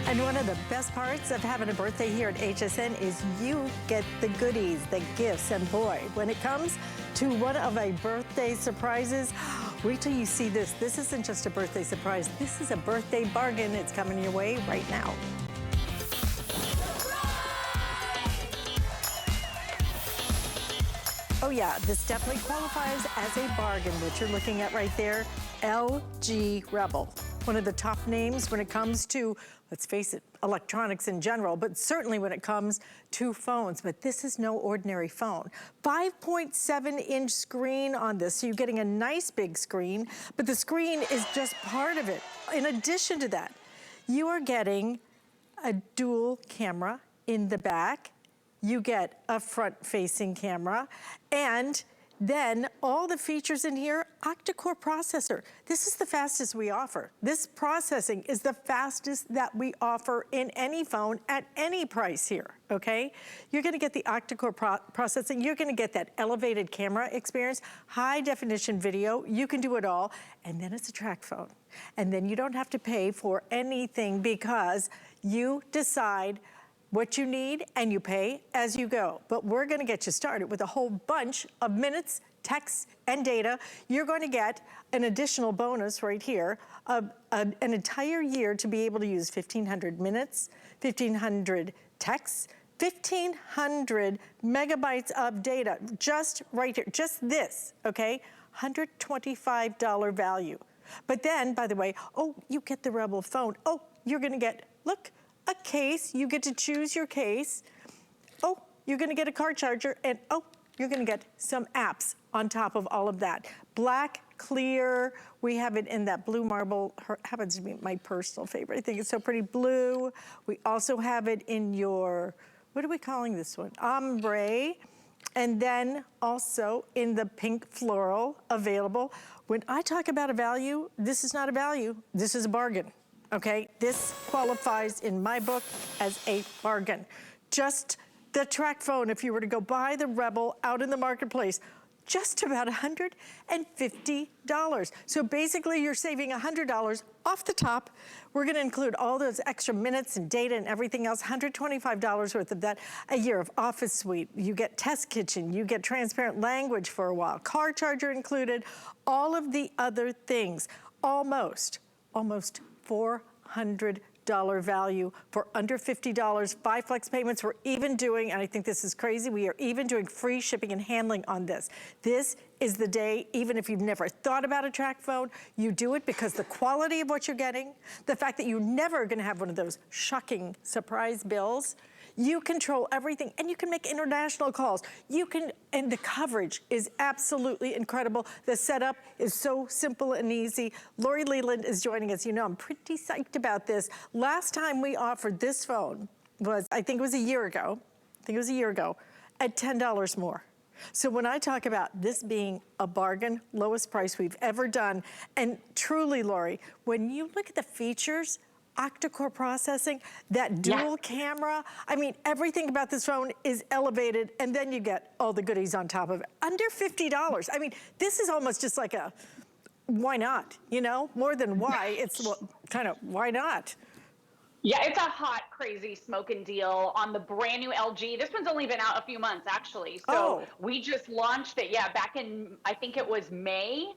And one of the best parts of having a birthday here at HSN is you get the goodies, the gifts, and boy, when it comes to one of our birthday surprises, wait till you see this. This isn't just a birthday surprise, this is a birthday bargain. It's coming your way right now. Oh yeah, this definitely qualifies as a bargain, what you're looking at right there, LG Rebel. One of the top names when it comes to, let's face it, electronics in general, but certainly when it comes to phones. But this is no ordinary phone. 5.7-inch screen on this, so you're getting a nice big screen, but the screen is just part of it. In addition to that, you are getting a dual camera in the back. You get a front-facing camera, and then all the features in here, octa-core processor. This is the fastest we offer. This processing is the fastest that we offer in any phone at any price here, okay? You're gonna get the octa-core processing. You're gonna get that elevated camera experience, high definition video. You can do it all. And then it's a track phone. And then you don't have to pay for anything because you decide what you need and you pay as you go. But we're gonna get you started with a whole bunch of minutes, texts, and data. You're going to get an additional bonus right here of an entire year to be able to use 1,500 minutes, 1,500 texts, 1,500 megabytes of data, just right here, just this, okay? $125 value. But then, by the way, oh, you get the Rebel phone. Oh, you're gonna get, look, a case. You get to choose your case. Oh, you're gonna get a car charger, and oh, you're gonna get some apps on top of all of that. Black, clear, we have it in that blue marble, happens to be my personal favorite. I think it's so pretty blue. We also have it in your, what are we calling this one? Ombre. And then also in the pink floral available. When I talk about a value, this is not a value, this is a bargain. Okay, this qualifies in my book as a bargain. Just the track phone, if you were to go buy the Rebel out in the marketplace, just about $150. So basically you're saving $100 off the top. We're gonna include all those extra minutes and data and everything else, $125 worth of that, a year of Office Suite. You get Test Kitchen, you get transparent language for a while, car charger included, all of the other things, almost $400 value for under $50, 5 flex payments. We're even doing, and I think this is crazy, we are even doing free shipping and handling on this. This is the day, even if you've never thought about a track phone, you do it because the quality of what you're getting, the fact that you're never gonna have one of those shocking surprise bills, you control everything, and you can make international calls. You can, and the coverage is absolutely incredible. The setup is so simple and easy. Lori Leland is joining us. You know, I'm pretty psyched about this. Last time we offered this phone was, I think it was a year ago, at $10 more. So when I talk about this being a bargain, lowest price we've ever done, and truly, Lori, when you look at the features, octa-core processing, that dual camera. I mean, everything about this phone is elevated, and then you get all the goodies on top of it. Under $50. I mean, this is almost just like a, why not? You know, more than why, it's kind of, why not? Yeah, it's a hot, crazy smoking deal on the brand new LG. This one's only been out a few months, actually. So we just launched it, back in, I think it was May,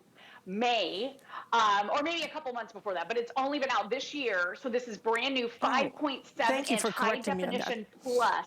or maybe a couple months before that, but it's only been out this year. So this is brand new 5.7 inch high definition plus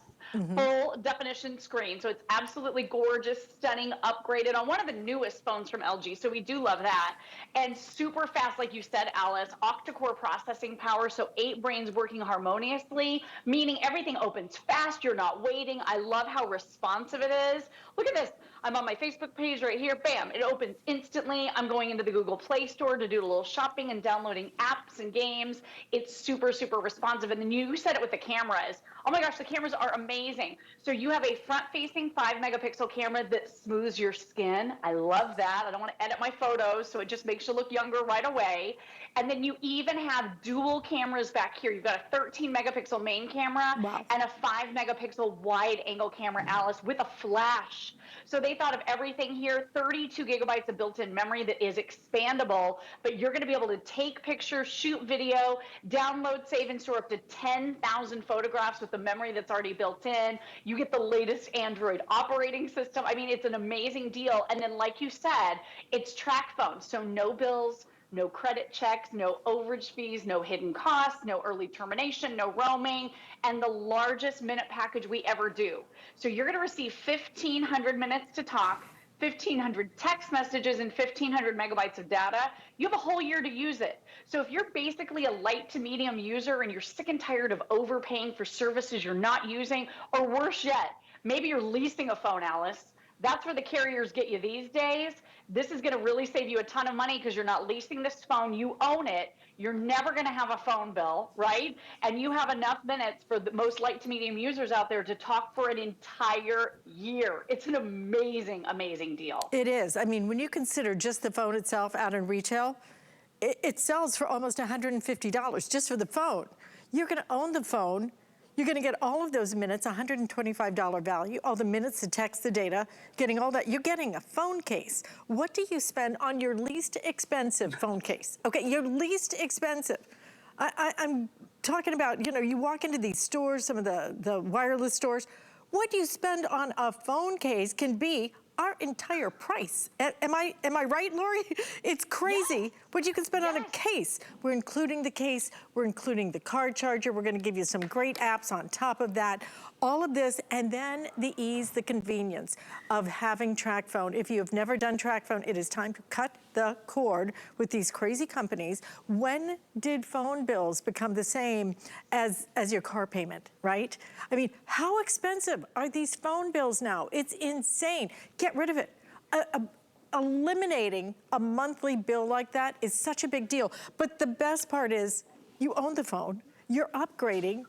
full definition screen. So it's absolutely gorgeous, stunning, upgraded on one of the newest phones from LG. So we do love that. And super fast, like you said, Alice, octa-core processing power. So 8 brains working harmoniously, meaning everything opens fast. You're not waiting. I love how responsive it is. Look at this. I'm on my Facebook page right here. Bam, it opens instantly. I'm going into the Google Play Store to do a little shopping and downloading apps and games. It's super, super responsive. And then you said it with the cameras. Oh my gosh, the cameras are amazing. So you have a front-facing 5 megapixel camera that smooths your skin. I love that. I don't want to edit my photos, so it just makes you look younger right away. And then you even have dual cameras back here. You've got a 13 megapixel main camera and a 5 megapixel wide angle camera, Alice, with a flash. So they thought of everything here, 32 gigabytes of built-in memory that is expandable, but you're gonna be able to take pictures, shoot video, download, save, and store up to 10,000 photographs with the memory that's already built in. You get the latest Android operating system. I mean, it's an amazing deal. And then like you said, it's track phone, so no bills, no credit checks, no overage fees, no hidden costs, no early termination, no roaming, and the largest minute package we ever do. So you're gonna receive 1,500 minutes to talk, 1,500 text messages, and 1,500 megabytes of data. You have a whole year to use it. So if you're basically a light to medium user and you're sick and tired of overpaying for services you're not using, or worse yet, maybe you're leasing a phone, Alice, That's where the carriers get you these days. This is going to really save you a ton of money because you're not leasing this phone. You own it. You're never going to have a phone bill, right? And you have enough minutes for the most light to medium users out there to talk for an entire year. It's an amazing, amazing deal. It is. I mean, when you consider just the phone itself out in retail, it sells for almost $150 just for the phone. You're going to own the phone. You're going to get all of those minutes, $125 value, all the minutes, the text, the data, getting all that. You're getting a phone case. What do you spend on your least expensive phone case? Okay, your least expensive. I'm talking about, you know, you walk into these stores, some of the wireless stores. What you spend on a phone case can be our entire price. Am I right, Lori? It's crazy what you can spend on a case. We're including the case, we're including the card charger, we're gonna give you some great apps on top of that, all of this, and then the ease, the convenience of having TracFone. If you have never done TracFone, it is time to cut the cord with these crazy companies. When did phone bills become the same as your car payment, right? I mean, how expensive are these phone bills now? It's insane. Get rid of it. Eliminating a monthly bill like that is such a big deal. But the best part is you own the phone, you're upgrading,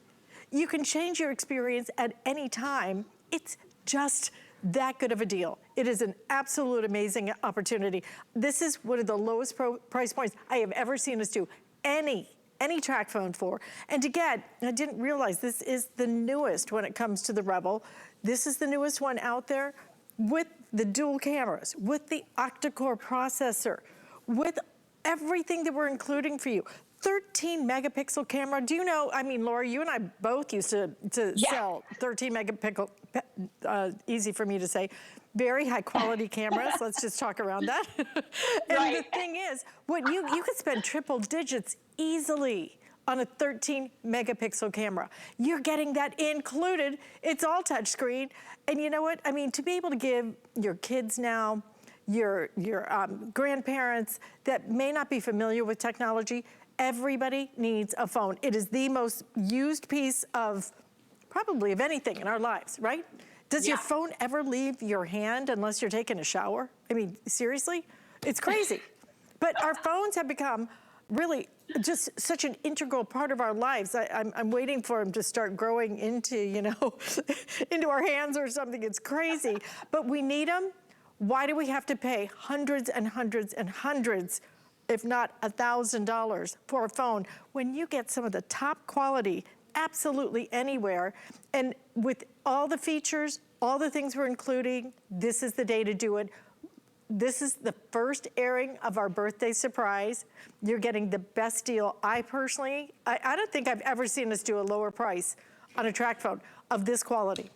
you can change your experience at any time. It's just that good of a deal. It is an absolute amazing opportunity. This is one of the lowest price points I have ever seen us do any TracFone for. And again, I didn't realize this is the newest when it comes to the Rebel. This is the newest one out there with the dual cameras, with the octa-core processor, with everything that we're including for you. 13 megapixel camera. Do you know, I mean, Laura, you and I both used to sell 13 megapixel, easy for me to say, very high quality cameras. Let's just talk around that. And the thing is, what you could spend triple digits easily on a 13 megapixel camera. You're getting that included. It's all touchscreen. And you know what? I mean, to be able to give your kids now, your grandparents that may not be familiar with technology, everybody needs a phone. It is the most used piece of probably of anything in our lives, right? Does your phone ever leave your hand unless you're taking a shower? I mean, seriously? It's crazy. But our phones have become really just such an integral part of our lives. I'm waiting for them to start growing into, you know, into our hands or something. It's crazy. But we need them. Why do we have to pay hundreds and hundreds and hundreds, if not $1,000 for a phone, when you get some of the top quality absolutely anywhere? And with all the features, all the things we're including, this is the day to do it. This is the first airing of our birthday surprise. You're getting the best deal. I personally, I don't think I've ever seen us do a lower price on a TracFone of this quality.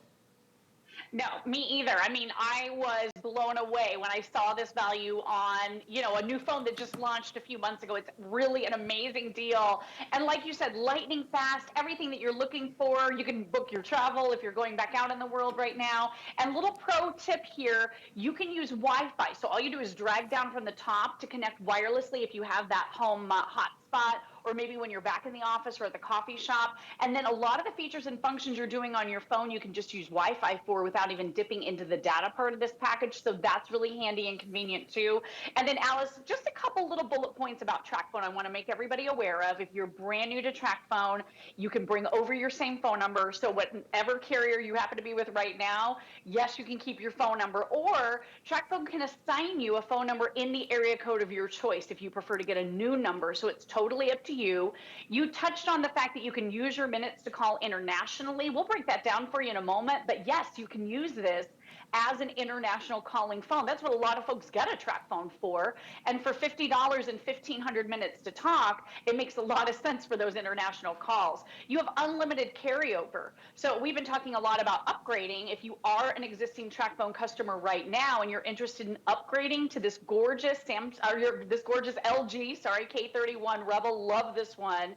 No, me either. I mean, I was blown away when I saw this value on, you know, a new phone that just launched a few months ago. It's really an amazing deal. And like you said, lightning fast, everything that you're looking for. You can book your travel if you're going back out in the world right now. And little pro tip here, you can use Wi-Fi. So all you do is drag down from the top to connect wirelessly if you have that home hotspot, or maybe when you're back in the office or at the coffee shop. And then a lot of the features and functions you're doing on your phone, you can just use Wi-Fi for without even dipping into the data part of this package. So that's really handy and convenient too. And then Alice, just a couple little bullet points about TracFone I want to make everybody aware of. If you're brand new to TracFone, you can bring over your same phone number. So whatever carrier you happen to be with right now, yes, you can keep your phone number, or TracFone can assign you a phone number in the area code of your choice if you prefer to get a new number. So it's totally up to you. You touched on the fact that you can use your minutes to call internationally. We'll break that down for you in a moment, but yes, you can use this as an international calling phone. That's what a lot of folks get a TracFone for. And for $50 and 1,500 minutes to talk, it makes a lot of sense for those international calls. You have unlimited carryover. So we've been talking a lot about upgrading. If you are an existing TracFone customer right now and you're interested in upgrading to this gorgeous LG, K31 Rebel, love this one,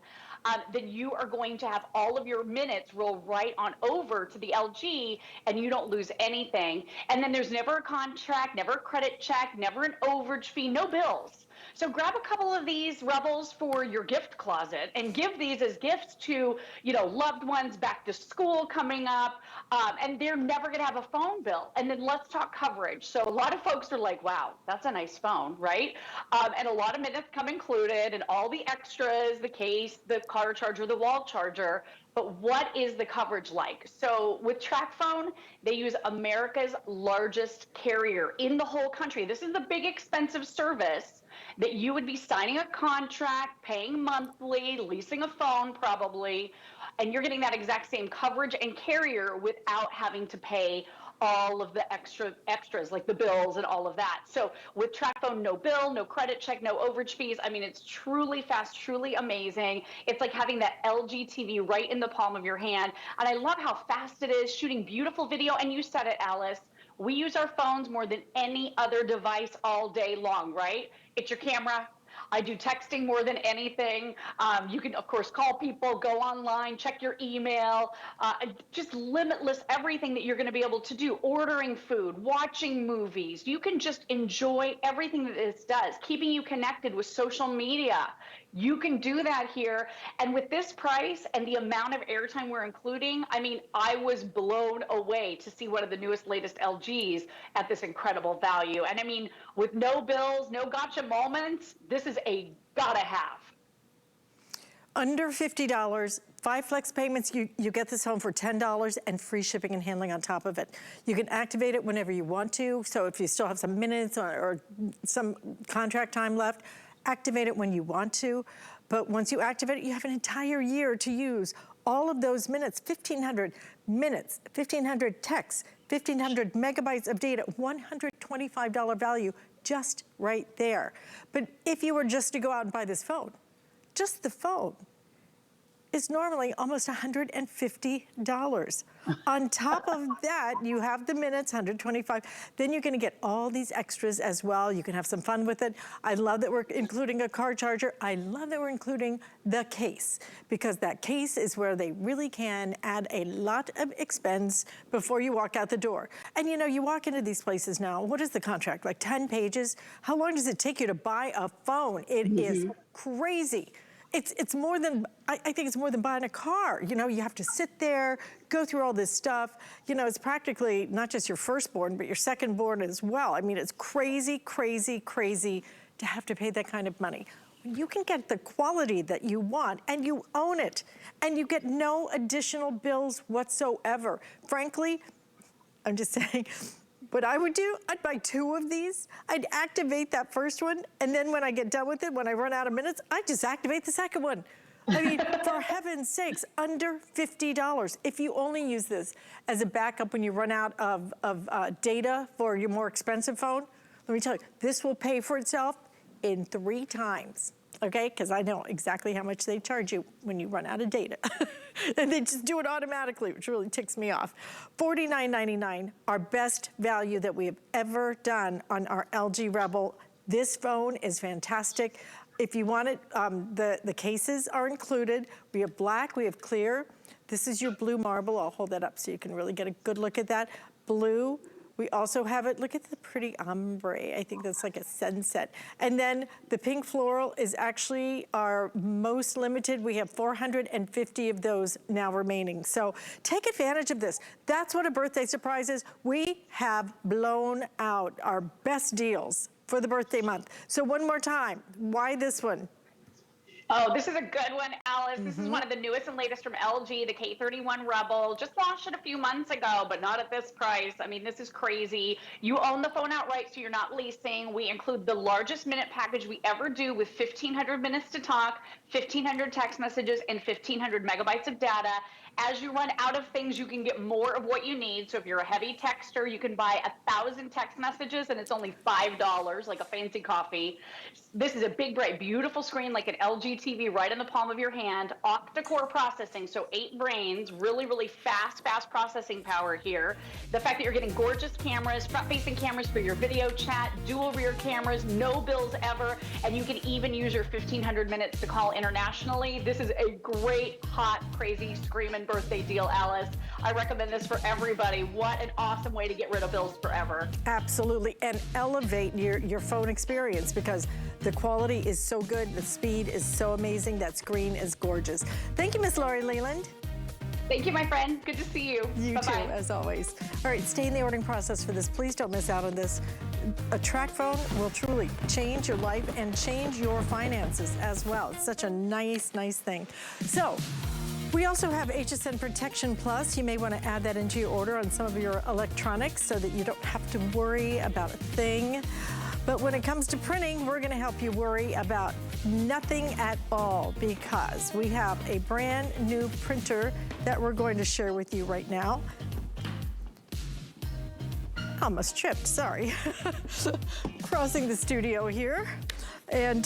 then you are going to have all of your minutes roll right on over to the LG, and you don't lose anything. And then there's never a contract, never a credit check, never an overage fee, no bills. So grab a couple of these Rebels for your gift closet and give these as gifts to, you know, loved ones, back to school coming up, and they're never going to have a phone bill. And then let's talk coverage. So a lot of folks are like, wow, that's a nice phone, right? And a lot of minutes come included and all the extras, the case, the car charger, the wall charger. But what is the coverage like? So with TracFone, they use America's largest carrier in the whole country. This is the big expensive service that you would be signing a contract, paying monthly, leasing a phone probably, and you're getting that exact same coverage and carrier without having to pay all of the extras like the bills and all of that. So with TracFone, no bill, no credit check, no overage fees. I mean, it's truly fast, truly amazing. It's like having that LG TV right in the palm of your hand. And I love how fast it is, shooting beautiful video. And you said it, Alice. We use our phones more than any other device all day long, right? It's your camera. I do texting more than anything. You can, of course, call people, go online, check your email, just limitless everything that you're going to be able to do. Ordering food, watching movies. You can just enjoy everything that this does, keeping you connected with social media. You can do that here. And with this price and the amount of airtime we're including, I mean, I was blown away to see one of the newest, latest LGs at this incredible value. And I mean, with no bills, no gotcha moments, this is a gotta have. Under $50, 5 flex payments, you get this home for $10 and free shipping and handling on top of it. You can activate it whenever you want to. So if you still have some minutes or some contract time left, activate it when you want to. But once you activate it, you have an entire year to use all of those minutes, 1,500 minutes, 1,500 texts, 1,500 megabytes of data, $125 value just right there. But if you were just to go out and buy this phone, just the phone is normally almost $150. On top of that, you have the minutes, 125. Then you're gonna get all these extras as well. You can have some fun with it. I love that we're including a car charger. I love that we're including the case, because that case is where they really can add a lot of expense before you walk out the door. And you know, you walk into these places now, what is the contract, like 10 pages? How long does it take you to buy a phone? It is crazy. It's more than, I think it's more than buying a car. You know, you have to sit there, go through all this stuff. You know, it's practically not just your firstborn, but your secondborn as well. I mean, it's crazy, crazy, crazy to have to pay that kind of money. You can get the quality that you want and you own it, and you get no additional bills whatsoever. Frankly, I'm just saying, what I would do, I'd buy 2 of these. I'd activate that first one, and then when I get done with it, when I run out of minutes, I'd just activate the second one. I mean, for heaven's sakes, under $50. If you only use this as a backup when you run out of data for your more expensive phone, let me tell you, this will pay for itself in 3 times. Okay, because I know exactly how much they charge you when you run out of data. And they just do it automatically, which really ticks me off. $49.99, our best value that we have ever done on our LG Rebel. This phone is fantastic. If you want it, the cases are included. We have black, we have clear. This is your blue marble. I'll hold that up so you can really get a good look at that. Blue. We also have it, look at the pretty ombre. I think that's like a sunset. And then the pink floral is actually our most limited. We have 450 of those now remaining. So take advantage of this. That's what a birthday surprise is. We have blown out our best deals for the birthday month. So one more time, why this one? Oh, this is a good one, Alice. This is one of the newest and latest from LG, the K31 Rebel. Just launched it a few months ago, but not at this price. I mean, this is crazy. You own the phone outright, so you're not leasing. We include the largest minute package we ever do with 1,500 minutes to talk, 1,500 text messages, and 1,500 megabytes of data. As you run out of things, you can get more of what you need. So if you're a heavy texter, you can buy 1,000 text messages, and it's only $5, like a fancy coffee. This is a big, bright, beautiful screen, like an LG TV right in the palm of your hand. Octa-core processing, so 8 brains, really, really fast processing power here. The fact that you're getting gorgeous cameras, front-facing cameras for your video chat, dual rear cameras, no bills ever, and you can even use your 1,500 minutes to call internationally. This is a great, hot, crazy, screaming birthday deal, Alice. I recommend this for everybody. What an awesome way to get rid of bills forever. Absolutely, and elevate your phone experience because the quality is so good, the speed is so amazing, that screen is gorgeous. Thank you, Miss Lori Leland. Thank you, my friend. Good to see you. You Bye-bye. too, as always. All right, stay in the ordering process for this. Please don't miss out on this. A track phone will truly change your life and change your finances as well. It's such a nice, nice thing. So, we also have HSN Protection Plus. You may want to add that into your order on some of your electronics so that you don't have to worry about a thing. But when it comes to printing, we're going to help you worry about nothing at all because we have a brand new printer that we're going to share with you right now. Almost tripped, sorry. Crossing the studio here. And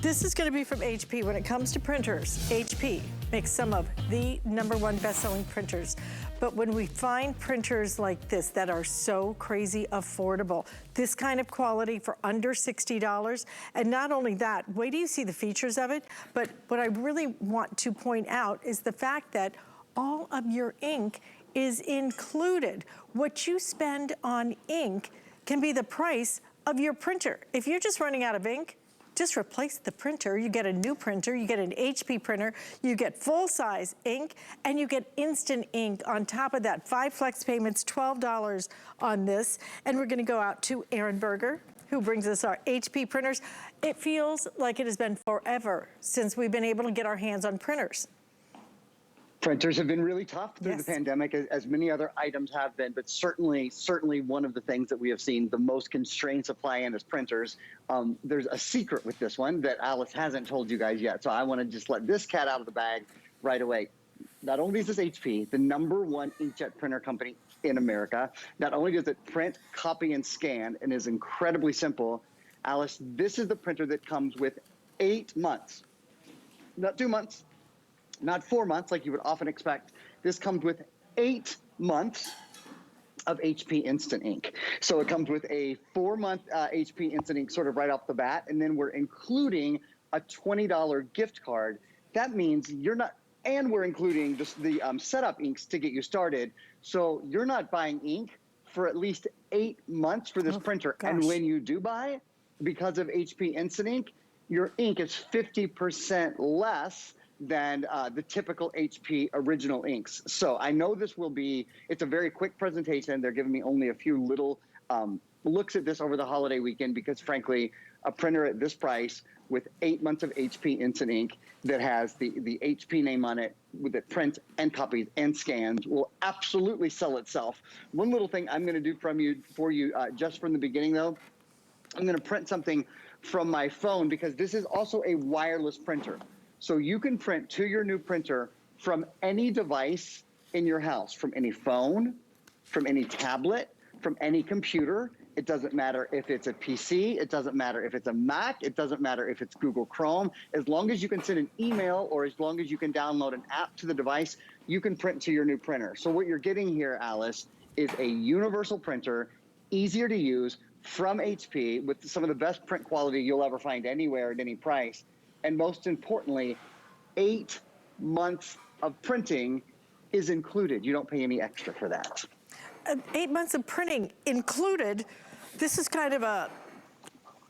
this is going to be from HP. When it comes to printers, HP makes some of the #1 best-selling printers. But when we find printers like this that are so crazy affordable, this kind of quality for under $60, and not only that, wait till you see the features of it, but what I really want to point out is the fact that all of your ink is included. What you spend on ink can be the price of your printer. If you're just running out of ink, just replace the printer. You get a new printer, you get an HP printer, you get full-size ink, and you get instant ink on top of that. 5 flex payments, $12 on this. And we're gonna go out to Aaron Berger, who brings us our HP printers. It feels like it has been forever since we've been able to get our hands on printers. Printers have been really tough through Yes. the pandemic, as many other items have been, but certainly one of the things that we have seen the most constrained supply in is printers. There's a secret with this one that Alice hasn't told you guys yet, so I want to just let this cat out of the bag right away. Not only is this HP, the #1 inkjet printer company in America, not only does it print, copy, and scan, and is incredibly simple, Alice, this is the printer that comes with 8 months, not 2 months, not 4 months like you would often expect. This comes with 8 months of HP Instant Ink. So it comes with a 4-month HP Instant Ink sort of right off the bat, and then we're including a $20 gift card. That means you're not, and we're including just the setup inks to get you started. So you're not buying ink for at least 8 months for this printer. Gosh. And when you do buy, because of HP Instant Ink, your ink is 50% less than the typical HP original inks. So I know this will be, it's a very quick presentation. They're giving me only a few little looks at this over the holiday weekend because frankly, a printer at this price with 8 months of HP Instant Ink that has the HP name on it, that prints and copies and scans will absolutely sell itself. One little thing I'm gonna do for you just from the beginning though, I'm gonna print something from my phone because this is also a wireless printer. So you can print to your new printer from any device in your house, from any phone, from any tablet, from any computer. It doesn't matter if it's a PC, it doesn't matter if it's a Mac, it doesn't matter if it's Google Chrome. As long as you can send an email or as long as you can download an app to the device, you can print to your new printer. So what you're getting here, Alice, is a universal printer, easier to use, from HP with some of the best print quality you'll ever find anywhere at any price. And most importantly, 8 months of printing is included. You don't pay any extra for that. 8 months of printing included. This is kind of a,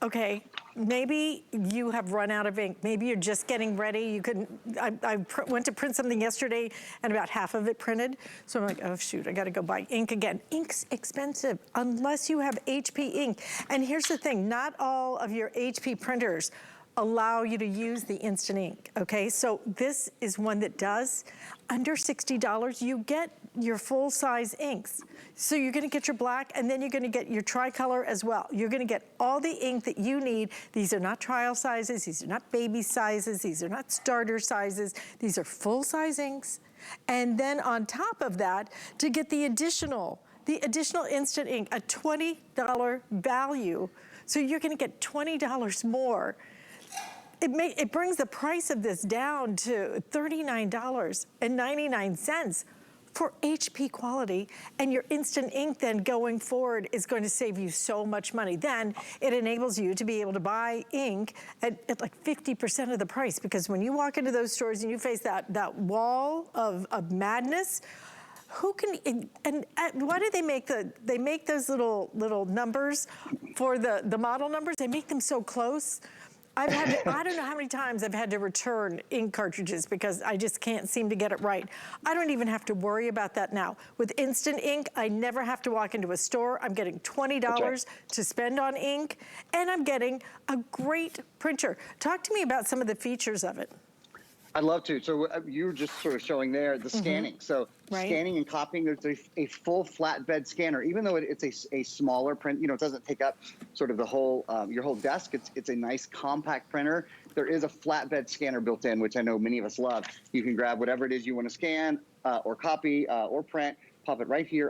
okay, maybe you have run out of ink. Maybe you're just getting ready. You couldn't, I went to print something yesterday and about half of it printed. So I'm like, oh shoot, I gotta go buy ink again. Ink's expensive unless you have HP ink. And here's the thing, not all of your HP printers allow you to use the instant ink, okay? So this is one that does. Under $60, you get your full-size inks. So you're gonna get your black, and then you're gonna get your tricolor as well. You're gonna get all the ink that you need. These are not trial sizes, these are not baby sizes, these are not starter sizes. These are full-size inks. And then on top of that, to get the additional instant ink, a $20 value. So you're gonna get $20 more. It brings the price of this down to $39.99 for HP quality, and your instant ink then going forward is going to save you so much money. Then it enables you to be able to buy ink at like 50% of the price, because when you walk into those stores and you face that wall of madness, who can, and why do they make those little numbers for the model numbers? They make them so close. I've had to, I don't know how many times I've had to return ink cartridges because I just can't seem to get it right. I don't even have to worry about that now. With Instant Ink, I never have to walk into a store. I'm getting $20 to spend on ink, and I'm getting a great printer. Talk to me about some of the features of it. I'd love to. So you were just sort of showing there the scanning. So scanning and copying, there's a full flatbed scanner. Even though it's a smaller print, you know, it doesn't take up sort of the whole your whole desk. It's a nice compact printer. There is a flatbed scanner built in, which I know many of us love. You can grab whatever it is you want to scan or copy or print, pop it right here